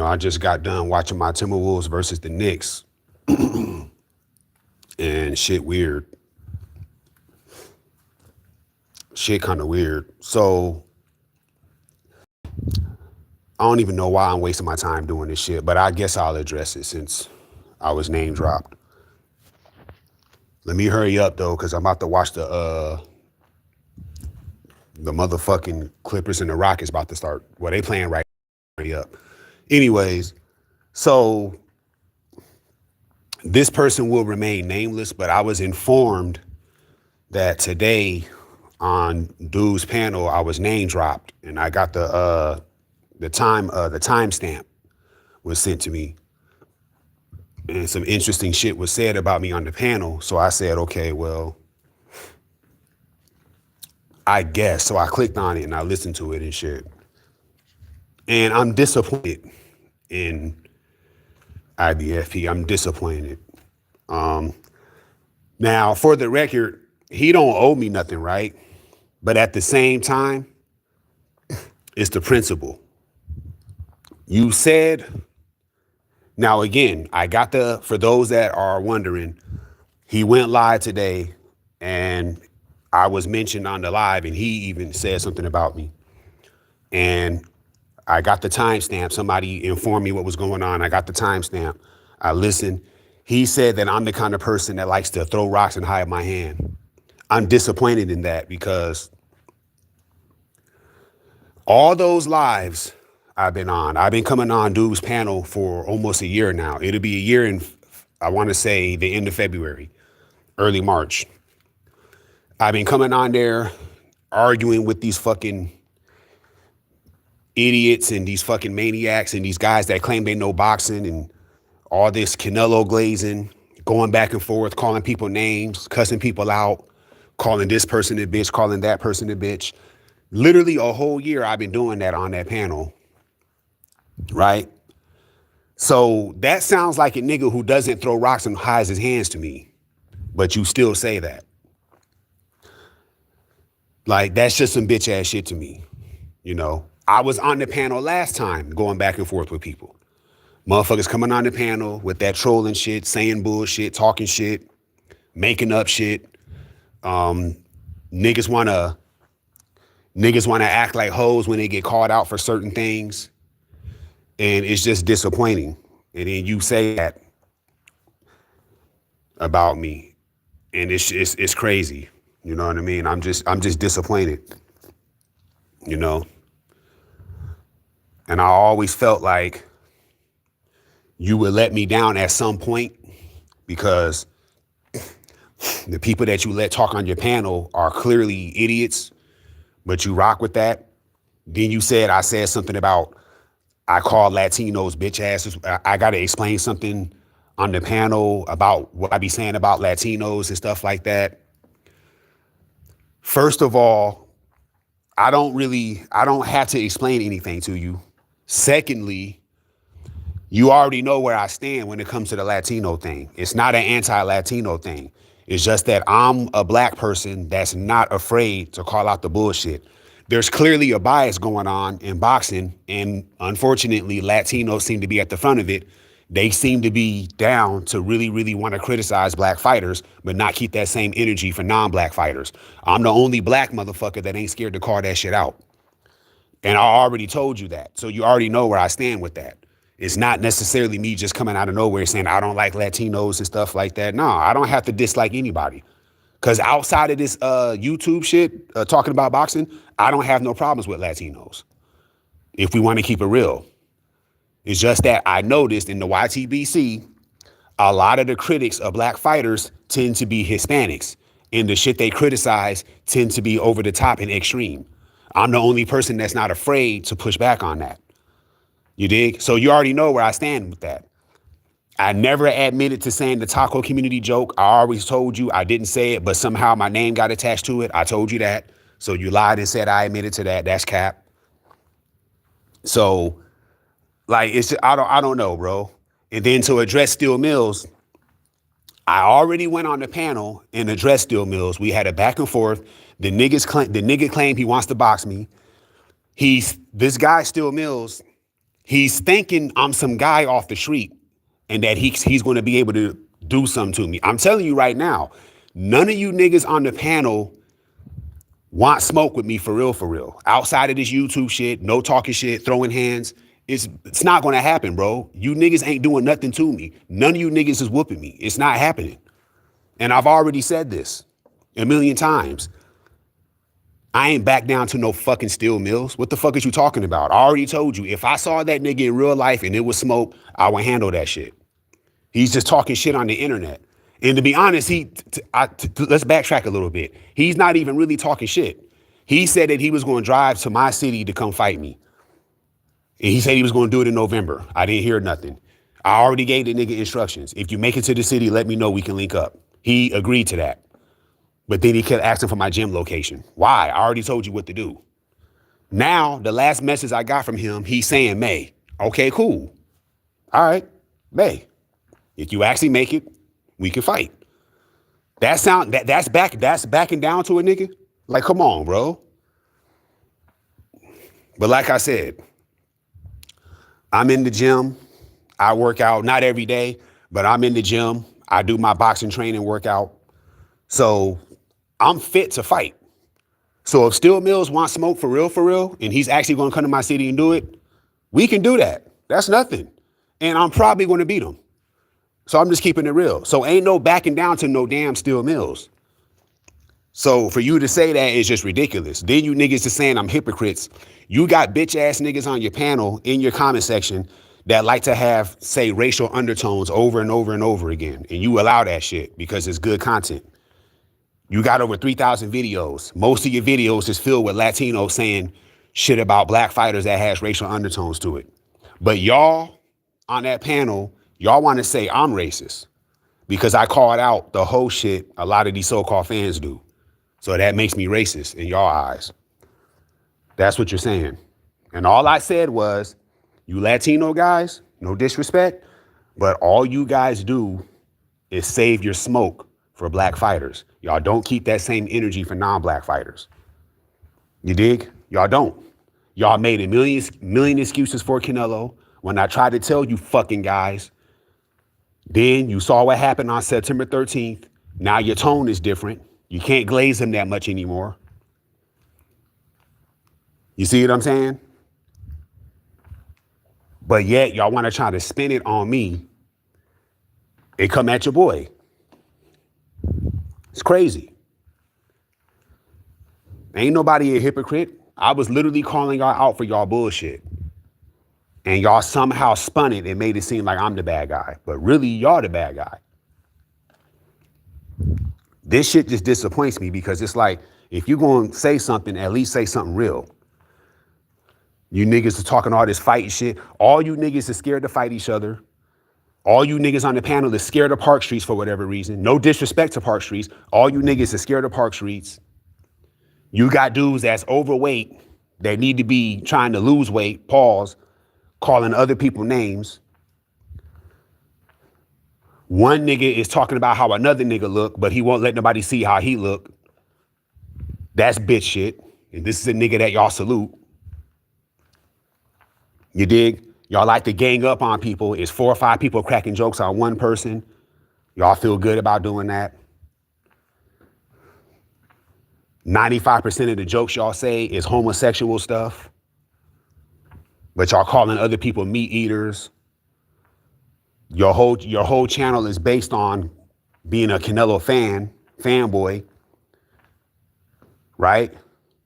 I just got done watching my Timberwolves versus the Knicks, and shit weird. Shit kind of weird. So I don't even know why I'm wasting my time doing this shit, but I guess I'll address it since I was name dropped. Let me hurry up though, because I'm about to watch the motherfucking Clippers and the Rockets about to start. Well, they playing right up. Anyways, so this person will remain nameless, but I was informed that today on Dude's panel I was name dropped, and I got the timestamp was sent to me, and some interesting shit was said about me on the panel. So I said, okay, well, I guess. So I clicked on it and I listened to it and shit. And I'm disappointed in IBFP. I'm disappointed. Now, for the record, he don't owe me nothing, right? But at the same time, it's the principle. You said, now again, for those that are wondering, he went live today and I was mentioned on the live and he even said something about me. And I got the timestamp. Somebody informed me what was going on. I got the timestamp. I listened. He said that I'm the kind of person that likes to throw rocks and hide my hand. I'm disappointed in that because all those lives I've been coming on Dude's panel for almost a year now. It'll be a year in, I want to say, the end of February, early March. I've been coming on there arguing with these fucking idiots and these fucking maniacs and these guys that claim they know boxing and all this Canelo glazing, going back and forth, calling people names, cussing people out, calling this person a bitch, calling that person a bitch. Literally a whole year I've been doing that on that panel, right? So that sounds like a nigga who doesn't throw rocks and hides his hands to me, but you still say that. Like, that's just some bitch ass shit to me, I was on the panel last time going back and forth with people. Motherfuckers coming on the panel with that trolling shit, saying bullshit, talking shit, making up shit. Niggas wanna act like hoes when they get called out for certain things. And it's just disappointing. And then you say that about me. And it's crazy. You know what I mean? I'm just disappointed. And I always felt like you would let me down at some point because the people that you let talk on your panel are clearly idiots, but you rock with that. Then you said I said something about I call Latinos bitch asses. I got to explain something on the panel about what I be saying about Latinos and stuff like that. First of all, I don't have to explain anything to you. Secondly, you already know where I stand when it comes to the Latino thing. It's not an anti-Latino thing. It's just that I'm a black person that's not afraid to call out the bullshit. There's clearly a bias going on in boxing, and unfortunately, Latinos seem to be at the front of it. They seem to be down to really, really want to criticize black fighters, but not keep that same energy for non-black fighters. I'm the only black motherfucker that ain't scared to call that shit out. And I already told you that. So you already know where I stand with that. It's not necessarily me just coming out of nowhere saying I don't like Latinos and stuff like that. No, I don't have to dislike anybody. Because outside of this YouTube shit, talking about boxing, I don't have no problems with Latinos. If we want to keep it real. It's just that I noticed in the YTBC, a lot of the critics of black fighters tend to be Hispanics. And the shit they criticize tend to be over the top and extreme. I'm the only person that's not afraid to push back on that. You dig? So you already know where I stand with that. I never admitted to saying the taco community joke. I always told you I didn't say it, but somehow my name got attached to it. I told you that. So you lied and said I admitted to that. That's cap. So, like, it's just, I don't know, bro. And then to address Steel Mills, I already went on the panel and addressed Steel Mills. We had a back and forth. The nigga claimed he wants to box me. This guy, Steel Mills, He's thinking I'm some guy off the street and that he's going to be able to do something to me. I'm telling you right now, none of you niggas on the panel want smoke with me for real, for real. Outside of this YouTube shit, no talking shit, throwing hands, it's not going to happen, bro. You niggas ain't doing nothing to me. None of you niggas is whooping me. It's not happening. And I've already said this a million times. I ain't back down to no fucking steel mills. What the fuck is you talking about? I already told you, if I saw that nigga in real life and it was smoke, I would handle that shit. He's just talking shit on the internet. And to be honest, let's backtrack a little bit. He's not even really talking shit. He said that he was going to drive to my city to come fight me. And he said he was going to do it in November. I didn't hear nothing. I already gave the nigga instructions. If you make it to the city, let me know, we can link up. He agreed to that. But then he kept asking for my gym location. Why? I already told you what to do. Now, the last message I got from him, he's saying May. Okay, cool. All right, May. If you actually make it, we can fight. That's backing down to a nigga? Like, come on, bro. But like I said, I'm in the gym. I work out, not every day, but I'm in the gym. I do my boxing training workout. So I'm fit to fight. So if Steel Mills wants smoke for real, and he's actually going to come to my city and do it, we can do that. That's nothing. And I'm probably going to beat him. So I'm just keeping it real. So ain't no backing down to no damn Steel Mills. So for you to say that is just ridiculous. Then you niggas are saying I'm hypocrites. You got bitch ass niggas on your panel in your comment section that like to have, say, racial undertones over and over and over again. And you allow that shit because it's good content. You got over 3,000 videos. Most of your videos is filled with Latinos saying shit about black fighters that has racial undertones to it. But y'all on that panel, y'all want to say I'm racist because I called out the whole shit a lot of these so-called fans do. So that makes me racist in y'all eyes. That's what you're saying. And all I said was, you Latino guys, no disrespect, but all you guys do is save your smoke for black fighters. Y'all don't keep that same energy for non-black fighters. You dig? Y'all don't. Y'all made a million excuses for Canelo when I tried to tell you fucking guys. Then you saw what happened on September 13th. Now your tone is different. You can't glaze him that much anymore. You see what I'm saying? But yet y'all want to try to spin it on me and come at your boy. It's crazy. Ain't nobody a hypocrite. I was literally calling y'all out for y'all bullshit. And y'all somehow spun it and made it seem like I'm the bad guy. But really, y'all the bad guy. This shit just disappoints me because it's like, if you're going to say something, at least say something real. You niggas are talking all this fighting shit. All you niggas are scared to fight each other. All you niggas on the panel is scared of Park Streets for whatever reason. No disrespect to Park Streets. All you niggas are scared of Park Streets. You got dudes that's overweight that need to be trying to lose weight, pause, calling other people names. One nigga is talking about how another nigga look, but he won't let nobody see how he look. That's bitch shit. And this is a nigga that y'all salute. You dig? Y'all like to gang up on people. It's 4 or 5 people cracking jokes on one person. Y'all feel good about doing that. 95% of the jokes y'all say is homosexual stuff. But y'all calling other people meat eaters. Your whole channel is based on being a Canelo fanboy, right?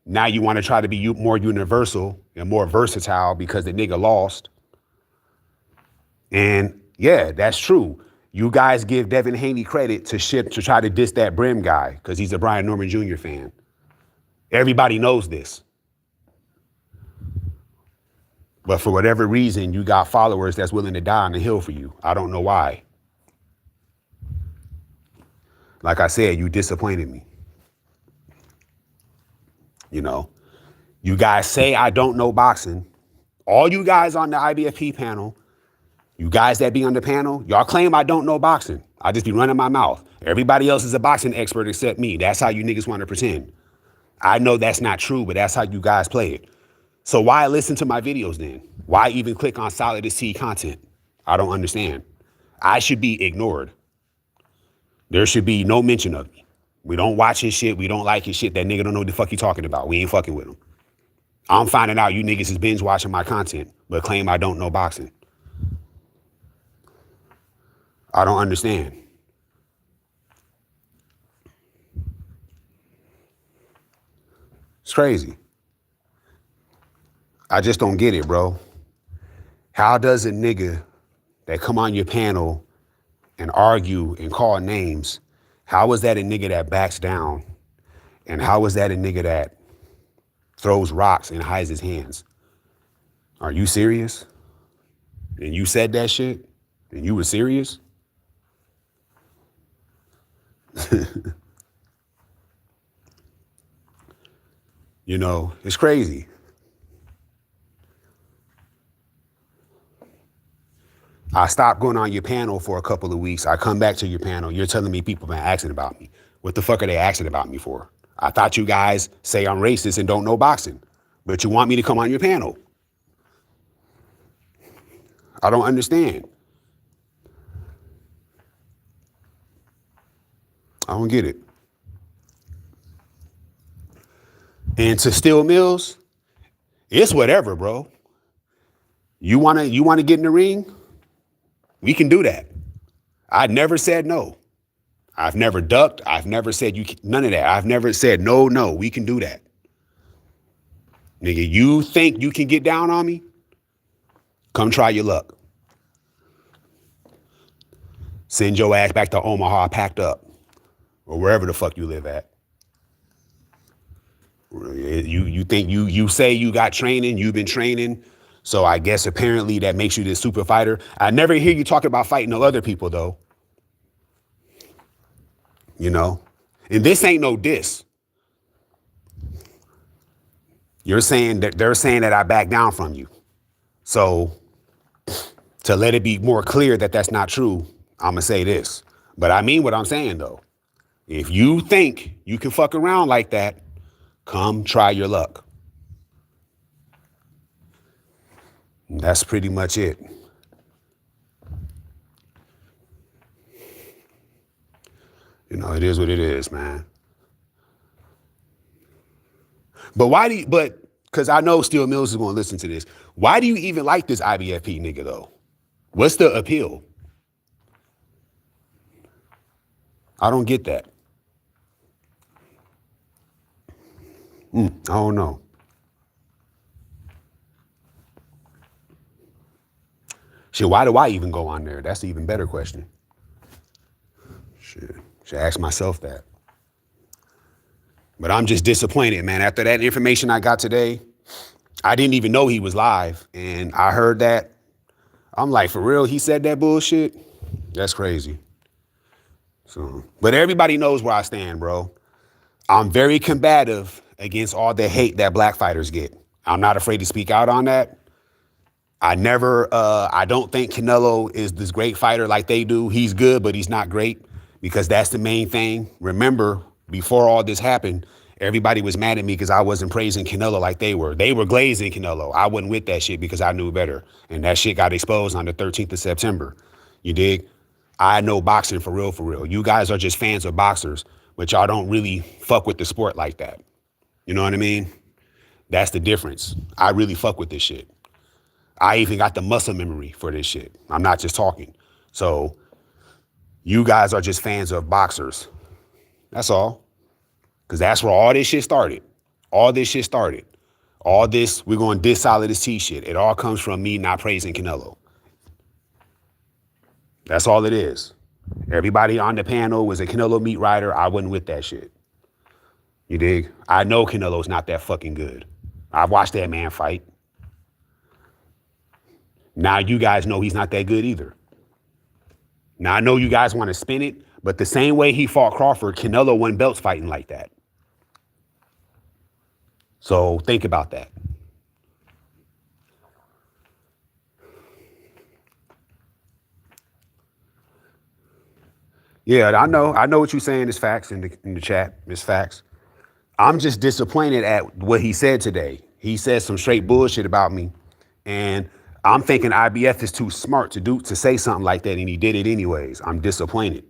Now you want to try to be more universal and more versatile because the nigga lost. And yeah, that's true. You guys give Devin Haney credit to try to diss that Brim guy because he's a Brian Norman Jr. fan. Everybody knows this. But for whatever reason, you got followers that's willing to die on the hill for you. I don't know why. Like I said, you disappointed me. You know, you guys say I don't know boxing. All you guys on the IBFP panel, you guys that be on the panel, y'all claim I don't know boxing. I just be running my mouth. Everybody else is a boxing expert except me. That's how you niggas want to pretend. I know that's not true, but that's how you guys play it. So why listen to my videos then? Why even click on Solidus-T content? I don't understand. I should be ignored. There should be no mention of me. We don't watch his shit. We don't like his shit. That nigga don't know what the fuck he talking about. We ain't fucking with him. I'm finding out you niggas is binge watching my content, but claim I don't know boxing. I don't understand. It's crazy. I just don't get it, bro. How does a nigga that come on your panel and argue and call names, how is that a nigga that backs down? And how is that a nigga that throws rocks and hides his hands? Are you serious? And you said that shit? And you were serious? You know, it's crazy. I stopped going on your panel for a couple of weeks. I come back to your panel. You're telling me people been asking about me. What the fuck are they asking about me for? I thought you guys say I'm racist and don't know boxing, but you want me to come on your panel. I don't understand. I don't get it. And to Steel Mills, it's whatever, bro. You wanna get in the ring? We can do that. I never said no. I've never ducked. I've never said none of that. I've never said no. We can do that. Nigga, you think you can get down on me? Come try your luck. Send your ass back to Omaha packed up or wherever the fuck you live at. You think you say you got training, you've been training. So I guess apparently that makes you this super fighter. I never hear you talk about fighting no other people though. You know, and this ain't no diss. You're saying that they're saying that I back down from you. So to let it be more clear that that's not true, I'm gonna say this. But I mean what I'm saying though. If you think you can fuck around like that, come try your luck. That's pretty much it. You know, it is what it is, man. But because I know Steel Mills is going to listen to this. Why do you even like this IBFP nigga, though? What's the appeal? I don't get that. I don't know. Shit, why do I even go on there? That's the even better question. Shit, should ask myself that. But I'm just disappointed, man. After that information I got today, I didn't even know he was live. And I heard that. I'm like, for real, he said that bullshit? That's crazy. So, but everybody knows where I stand, bro. I'm very combative against all the hate that black fighters get. I'm not afraid to speak out on that. I don't think Canelo is this great fighter like they do. He's good, but he's not great because that's the main thing. Remember, before all this happened, everybody was mad at me because I wasn't praising Canelo like they were. They were glazing Canelo. I wasn't with that shit because I knew better. And that shit got exposed on the 13th of September. You dig? I know boxing for real, for real. You guys are just fans of boxers, but y'all don't really fuck with the sport like that. You know what I mean? That's the difference. I really fuck with this shit. I even got the muscle memory for this shit. I'm not just talking. So you guys are just fans of boxers. That's all. Because that's where all this shit started. All this shit started. All this, we're going to diss Solidus-T shit. It all comes from me not praising Canelo. That's all it is. Everybody on the panel was a Canelo meat rider. I wasn't with that shit. You dig? I know Canelo's not that fucking good. I've watched that man fight. Now you guys know he's not that good either. Now I know you guys want to spin it, but the same way he fought Crawford, Canelo won belts fighting like that. So think about that. Yeah, I know what you're saying is facts in the chat. It's facts. I'm just disappointed at what he said today. He said some straight bullshit about me. And I'm thinking IBF is too smart to say something like that, and he did it anyways. I'm disappointed.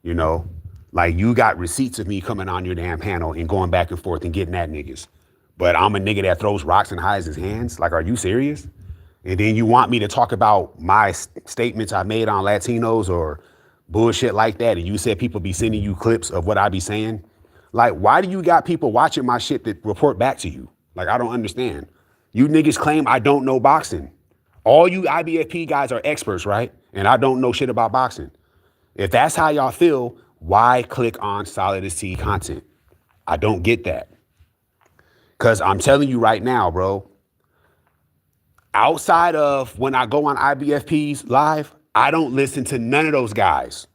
You know, like you got receipts of me coming on your damn panel and going back and forth and getting at niggas. But I'm a nigga that throws rocks and hides his hands. Like, are you serious? And then you want me to talk about my statements I made on Latinos or bullshit like that. And you said people be sending you clips of what I be saying. Like, why do you got people watching my shit that report back to you? Like, I don't understand. You niggas claim I don't know boxing. All you IBFP guys are experts, right? And I don't know shit about boxing. If that's how y'all feel, why click on Solidus-T content? I don't get that. Because I'm telling you right now, bro, outside of when I go on IBFP's live, I don't listen to none of those guys.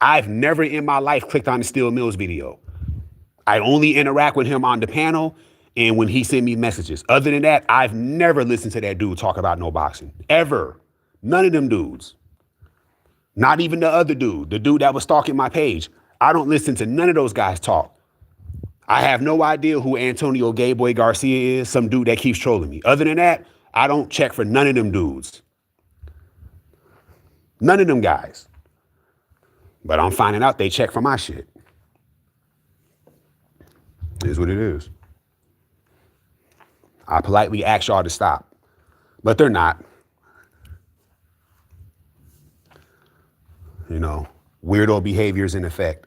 I've never in my life clicked on the Steel Mills video. I only interact with him on the panel and when he send me messages. Other than that, I've never listened to that dude talk about no boxing. Ever. None of them dudes. Not even the other dude, the dude that was stalking my page. I don't listen to none of those guys talk. I have no idea who Antonio Gayboy Garcia is, some dude that keeps trolling me. Other than that, I don't check for none of them dudes. None of them guys. But I'm finding out they check for my shit. It is what it is. I politely ask y'all to stop, but they're not. You know, weirdo behaviors in effect.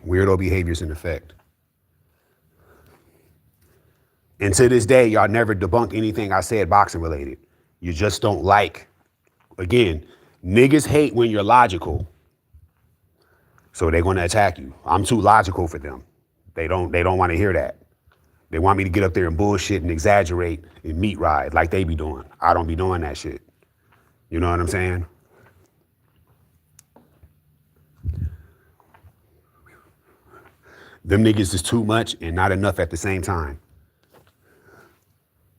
Weirdo behaviors in effect. And to this day, y'all never debunk anything I said boxing related. You just don't like. Again, niggas hate when you're logical. So they're going to attack you. I'm too logical for them. They don't want to hear that. They want me to get up there and bullshit and exaggerate and meat ride like they be doing. I don't be doing that shit. You know what I'm saying? Them niggas is too much and not enough at the same time.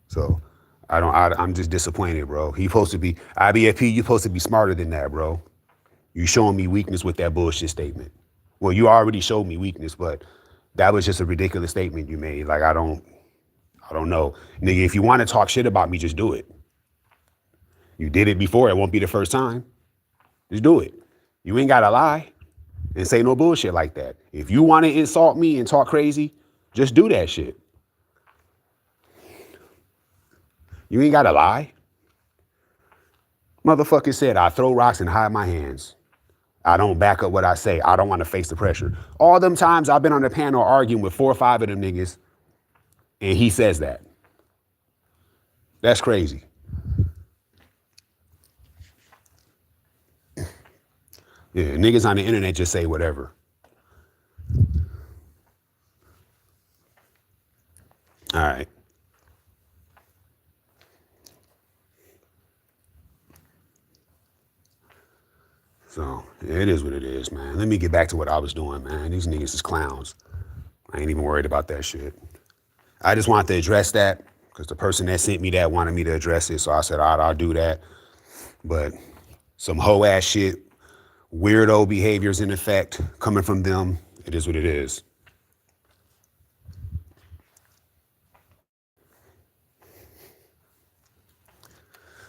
So I'm just disappointed, bro. He supposed to be, IBFP, you supposed to be smarter than that, bro. You showing me weakness with that bullshit statement. Well, you already showed me weakness, but that was just a ridiculous statement you made. Like, I don't know. Nigga, if you want to talk shit about me, just do it. You did it before. It won't be the first time. Just do it. You ain't got to lie and say no bullshit like that. If you want to insult me and talk crazy, just do that shit. You ain't got to lie. Motherfucker said, I throw rocks and hide my hands. I don't back up what I say. I don't want to face the pressure. All them times I've been on the panel arguing with 4 or 5 of them niggas, and he says that. That's crazy. Yeah, niggas on the internet just say whatever. All right. So, yeah, it is what it is, man. Let me get back to what I was doing, man. These niggas is clowns. I ain't even worried about that shit. I just wanted to address that because the person that sent me that wanted me to address it. So I said, all right, I'll do that. But some hoe-ass shit, weirdo behaviors in effect coming from them, it is what it is.